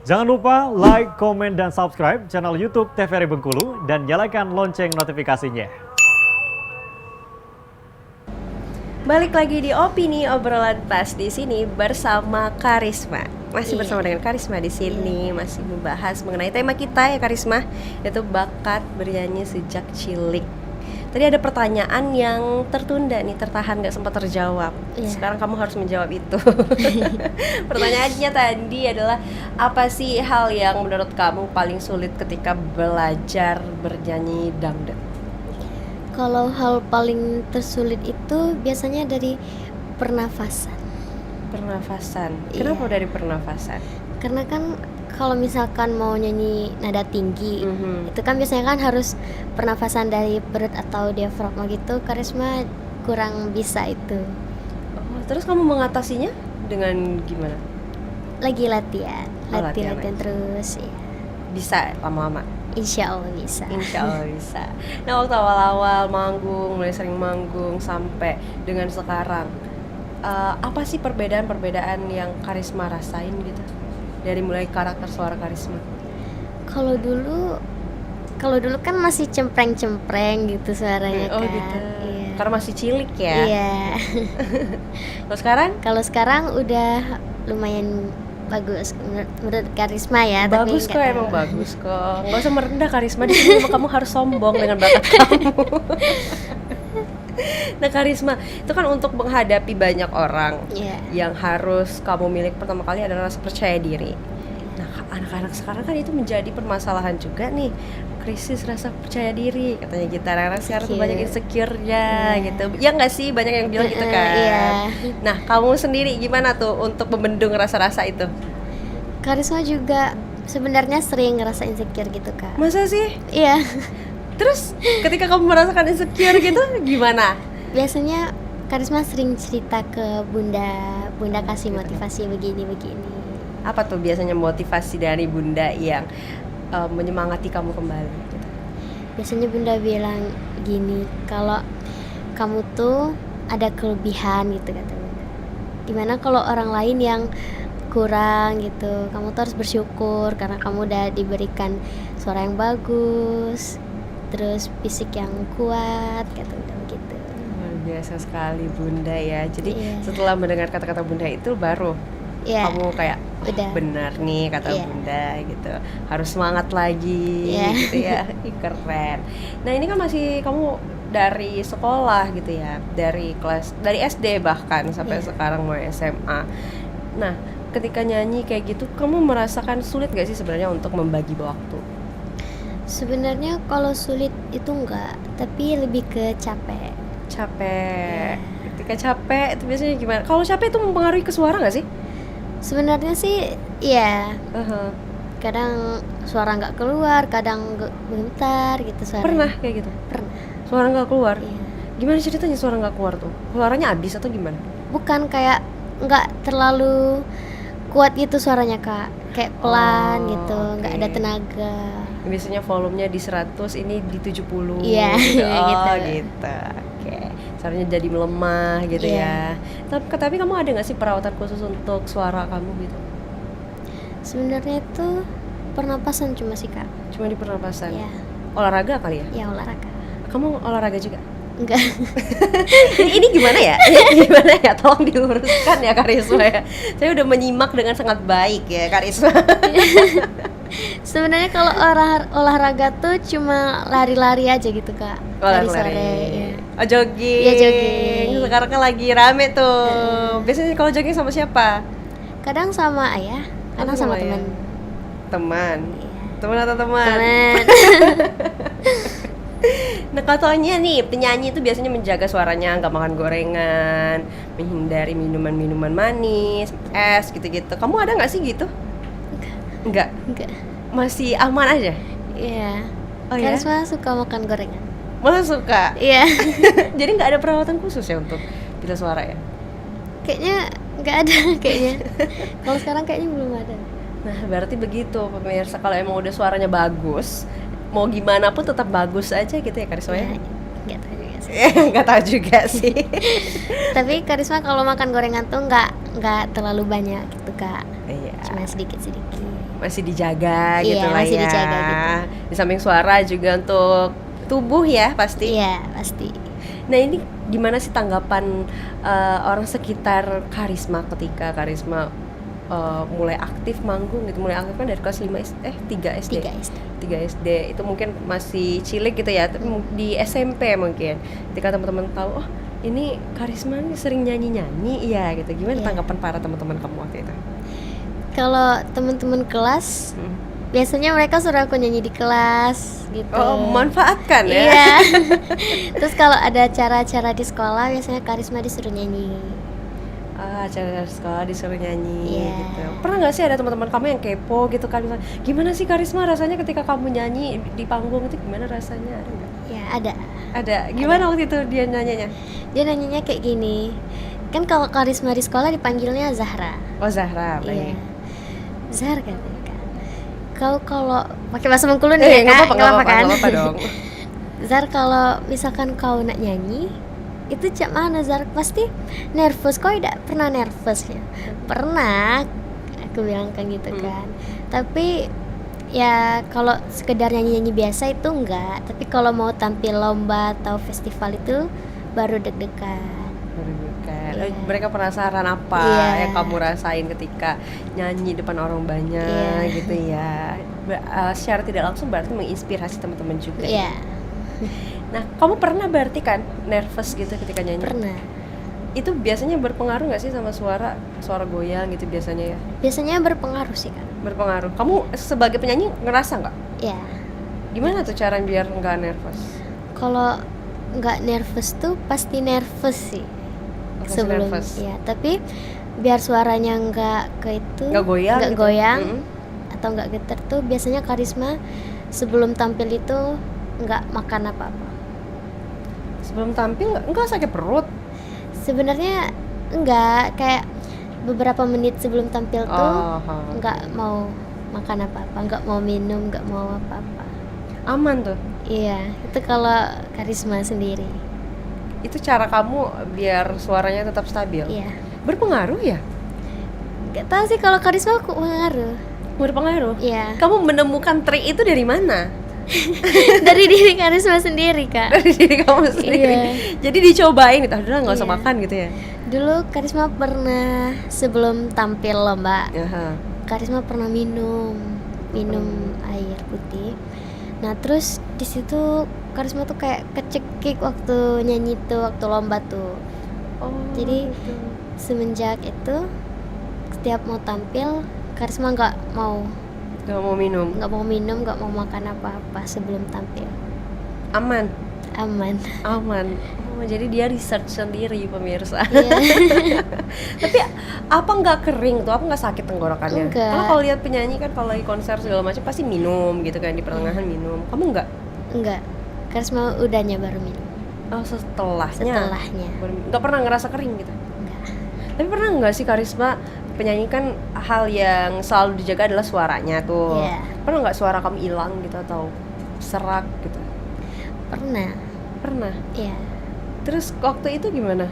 Jangan lupa like, komen, dan subscribe channel YouTube TVRI Bengkulu dan nyalakan lonceng notifikasinya. Balik lagi di Opini Obrolan Pas di sini bersama Karisma. Masih bersama dengan Karisma di sini, masih membahas mengenai tema kita ya Karisma, yaitu bakat bernyanyi sejak cilik. Tadi ada pertanyaan yang tertunda nih, tertahan gak sempat terjawab. Sekarang kamu harus menjawab itu. Pertanyaannya tadi adalah, apa sih hal yang menurut kamu paling sulit ketika belajar bernyanyi dangdut? Kalau hal paling tersulit itu biasanya dari pernafasan. Pernafasan. Iya. Kenapa dari pernafasan? Karena kan kalau misalkan mau nyanyi nada tinggi, itu kan biasanya kan harus pernafasan dari perut atau diafragma gitu. Karisma kurang bisa itu. Oh, terus kamu mengatasinya dengan gimana? Lagi latihan, Oh, latihan terus ya. Bisa lama-lama? Insya Allah bisa. Insya Allah bisa. Nah, waktu awal-awal manggung, mulai sering manggung sampai dengan sekarang, apa sih perbedaan-perbedaan yang Karisma rasain gitu? Dari mulai karakter suara Karisma. Kalau dulu kan masih cempreng-cempreng gitu suaranya Oh kan. gitu. Iya. Karena masih cilik ya. Iya. Terus sekarang? Kalau sekarang udah lumayan bagus menurut Karisma ya. Bagus tapi kok, emang bagus kok. Nggak usah merendah Karisma di sini, kamu harus sombong dengan bakat kamu. Nah Karisma, itu kan untuk menghadapi banyak orang, yang harus kamu miliki pertama kali adalah rasa percaya diri. Nah anak-anak sekarang kan itu menjadi permasalahan juga nih, krisis rasa percaya diri katanya kita. Anak-anak sekarang tuh banyak insecure-nya gitu. Ya nggak sih, banyak yang bilang gitu kan. Nah kamu sendiri gimana tuh untuk membendung rasa-rasa itu? Karisma juga sebenarnya sering ngerasa insecure gitu Kak. Masa sih? Iya. Terus ketika kamu merasakan insecure gitu gimana? Biasanya Karisma sering cerita ke Bunda kasih motivasi begini. Apa tuh biasanya motivasi dari Bunda yang menyemangati kamu kembali gitu? Biasanya Bunda bilang gini, kalau kamu tuh ada kelebihan gitu kata Bunda. Dimana kalau orang lain yang kurang gitu, kamu tuh harus bersyukur karena kamu udah diberikan suara yang bagus, terus fisik yang kuat, kata Bunda begitu. Luar biasa sekali Bunda ya. Jadi setelah mendengar kata-kata Bunda itu baru kamu kayak udah benar nih kata Bunda gitu. Harus semangat lagi gitu ya. Keren. Nah ini kan masih kamu dari sekolah gitu ya, dari SD bahkan sampai sekarang mau SMA. Nah ketika nyanyi kayak gitu, kamu merasakan sulit gak sih sebenarnya untuk membagi waktu? Sebenarnya kalau sulit itu enggak, tapi lebih ke capek. Ketika capek itu biasanya gimana? Kalau capek itu mempengaruhi ke suara nggak sih? Sebenarnya sih iya. Kadang suara nggak keluar, kadang bentar gitu suaranya. Pernah kayak gitu? Pernah. Suara nggak keluar? Iya. Gimana ceritanya suara nggak keluar tuh? Suaranya habis atau gimana? Bukan, kayak nggak terlalu kuat gitu suaranya Kak, kayak pelan gitu, nggak ada tenaga. Biasanya volumenya di 100, ini di 70. Iya, gitu. gitu. Oke. Suaranya jadi melemah gitu ya. Tapi kamu ada nggak sih perawatan khusus untuk suara kamu gitu? Sebenarnya itu pernapasan cuma sih Kak. Cuma di pernapasan? Iya. Olahraga kali ya? Ya olahraga. Kamu olahraga juga? Enggak. ini gimana ya? Gimana ya? Tolong diluruskan ya Karisma ya. Saya udah menyimak dengan sangat baik ya Karisma. Sebenarnya kalau olahraga tuh cuma lari-lari aja gitu Kak. Lari-lari. Oh jogging. Iya jogging. Sekarang kan lagi rame tuh. Biasanya kalau jogging sama siapa? Kadang sama ayah, kadang sama teman. Teman. Iya. Teman atau teman? Nah katanya nih penyanyi itu biasanya menjaga suaranya, nggak makan gorengan, menghindari minuman-minuman manis, es gitu-gitu. Kamu ada nggak sih gitu? Enggak. Masih aman aja? Iya. Oh ya? Karisma suka makan gorengan. Masa suka? Iya. Jadi nggak ada perawatan khusus ya untuk pita suara ya? Kayaknya nggak ada kayaknya. Kalau sekarang kayaknya belum ada. Nah berarti begitu pemirsa, kalau emang udah suaranya bagus, mau gimana pun tetap bagus aja gitu ya Karisma ya? Nggak tahu juga sih. Nggak tahu juga sih. Tapi Karisma kalau makan gorengan tuh nggak terlalu banyak gitu Kak. Iya. cuma sedikit-sedikit. Masih dijaga Iya, gitu lah masih ya. dijaga gitu. Di samping suara juga untuk tubuh ya pasti. Iya, pasti. Nah ini gimana sih tanggapan orang sekitar Karisma ketika Karisma mulai aktif manggung gitu, mulai aktif kan dari kelas 3 SD. 3 SD. 3 SD itu mungkin masih cilik gitu ya, tapi di SMP mungkin ketika teman-teman tahu oh ini Karisma nih sering nyanyi-nyanyi ya gitu. Gimana Iya. tanggapan para teman-teman kamu waktu itu? Kalau teman-teman kelas, biasanya mereka suruh aku nyanyi di kelas gitu. Oh, memanfaatkan ya. Iya. Terus kalau ada acara-acara di sekolah, biasanya Karisma disuruh nyanyi. Acara sekolah disuruh nyanyi Iya. gitu. Pernah nggak sih ada teman-teman kamu yang kepo gitu kan, misalnya, gimana sih Karisma rasanya ketika kamu nyanyi di panggung itu gimana rasanya, ada nggak? Ya, ada. Ada. Gimana waktu itu dia nanyanya? Dia nanyanya kayak gini. Kan kalau Karisma di sekolah dipanggilnya Zahra. Oh Zahra, Iya. baik. Zahra kan. Kau kalau pakai bahasa Bengkulu Nggak nih ya, Kak? apa-apa, Nggak apa-apa kan? nggak apa-apa dong. Zar, kalau misalkan kau nak nyanyi, itu cak mana Zar? Pasti nervous. Kau tidak pernah nervous ya? Pernah, aku bilang kan gitu kan. Tapi ya kalau sekedar nyanyi-nyanyi biasa itu enggak. Tapi kalau mau tampil lomba atau festival itu baru deg-degan. Bukan. Iya. Mereka penasaran apa Iya. yang kamu rasain ketika nyanyi depan orang banyak Iya. gitu ya. Secara tidak langsung berarti menginspirasi teman-teman juga. Iya, Nah, kamu pernah berarti kan nervous gitu ketika nyanyi? pernah. Itu biasanya berpengaruh nggak sih sama suara goyang gitu biasanya ya? Biasanya berpengaruh sih kan. Berpengaruh. Kamu sebagai penyanyi ngerasa nggak? Ya, Gimana tuh cara biar nggak nervous? kalau nggak nervous tuh pasti nervous sih. Pasti Sebelum nervous. ya, tapi biar suaranya nggak ke itu, Nggak goyang nggak gitu? goyang Mm-mm. atau nggak getar tuh biasanya Karisma sebelum tampil itu nggak makan apa-apa. Sebelum tampil nggak sakit perut? Sebenarnya enggak, kayak beberapa menit sebelum tampil tuh Oh, nggak mau makan apa-apa, nggak mau minum, nggak mau apa-apa. aman tuh. Iya, itu kalau Karisma sendiri. Itu cara kamu biar suaranya tetap stabil. Iya. Berpengaruh ya? Nggak tahu sih kalau Karisma aku pengaruh. Berpengaruh. Iya. Kamu menemukan trik itu dari mana? Dari diri Karisma sendiri, Kak. Dari diri kamu sendiri. Iya. Jadi dicobain gitu. Udah nggak usah Iya. makan gitu ya. Dulu Karisma pernah sebelum tampil lomba, Aha. Karisma pernah minum air putih. Nah, terus di situ Karisma tuh kayak kecekik waktu nyanyi tuh, waktu lomba tuh. Oh. Jadi gitu. semenjak itu setiap mau tampil Karisma nggak mau minum. nggak mau makan apa-apa sebelum tampil. Aman. Aman. Oh, jadi dia research sendiri pemirsa. Iya. Tapi apa nggak kering tuh? Apa nggak sakit tenggorokannya? Enggak. Karena kalau lihat penyanyi kan kalau lagi konser segala macam pasti minum gitu kan, di pertengahan minum. Kamu nggak? Enggak. Karisma udahnya baru minum. Oh, setelahnya. Setelahnya. Nggak pernah ngerasa kering gitu. Enggak. Tapi pernah nggak sih Karisma, penyanyi kan hal yang selalu dijaga adalah suaranya tuh. Iya. Pernah nggak suara kamu hilang gitu atau serak gitu? Pernah. Pernah. Iya. Terus waktu itu gimana?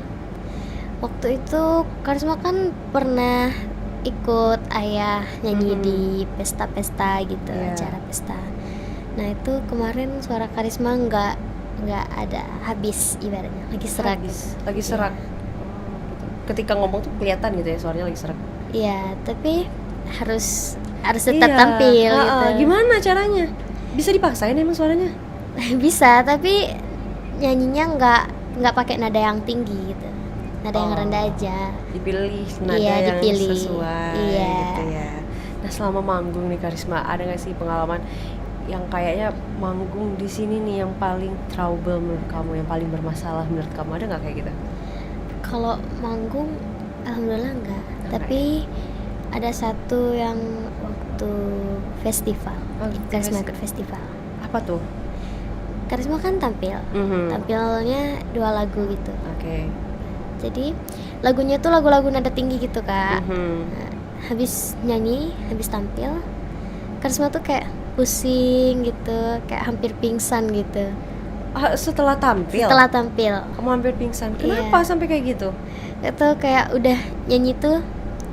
Waktu itu Karisma kan pernah ikut ayah nyanyi di pesta-pesta gitu, Iya. acara pesta. Nah, itu kemarin suara Karisma nggak ada, habis ibaratnya, lagi serak. Lagi Iya. serak. Oh, gitu. Ketika ngomong tuh kelihatan gitu ya suaranya lagi serak. Iya, tapi harus tetap tampil gitu. Gimana caranya? Bisa dipaksain emang suaranya? Bisa, tapi nyanyinya nggak pakai nada yang tinggi gitu. Nada yang Oh. rendah aja. Dipilih nada Iya, yang dipilih. sesuai Iya. gitu ya. Nah, selama manggung nih Karisma, ada nggak sih pengalaman yang kayaknya manggung di sini nih yang paling trouble menurut kamu, yang paling bermasalah menurut kamu, ada nggak kayak gitu? Kalau manggung, alhamdulillah enggak. Tapi ada satu yang waktu festival. Oh, gitu, Karisma ikut festival. Apa tuh? Karisma kan tampil. Tampilnya 2 lagu gitu. Oke. Jadi lagunya tuh lagu-lagu nada tinggi gitu, Kak. Mhm. Nah, habis nyanyi, habis tampil, Karisma tuh kayak pusing gitu, kayak hampir pingsan gitu. Setelah tampil? Setelah tampil. Kamu hampir pingsan. Kenapa Iya. sampai kayak gitu? Itu kayak udah nyanyi tuh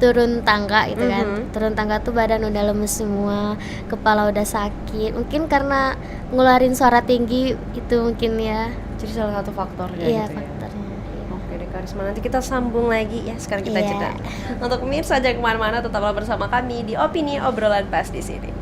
turun tangga gitu kan. Mhm. Turun tangga tuh badan udah lemes semua, kepala udah sakit. Mungkin karena ngeluarin suara tinggi itu mungkin ya. Jadi salah satu faktornya Iya, gitu ya. faktornya. Iya. Oke deh Karisma, nanti kita sambung lagi ya. Sekarang kita Iya. jeda. Untuk pemirsa jangan kemana-mana, tetaplah bersama kami di Opini Obrolan Pas di sini.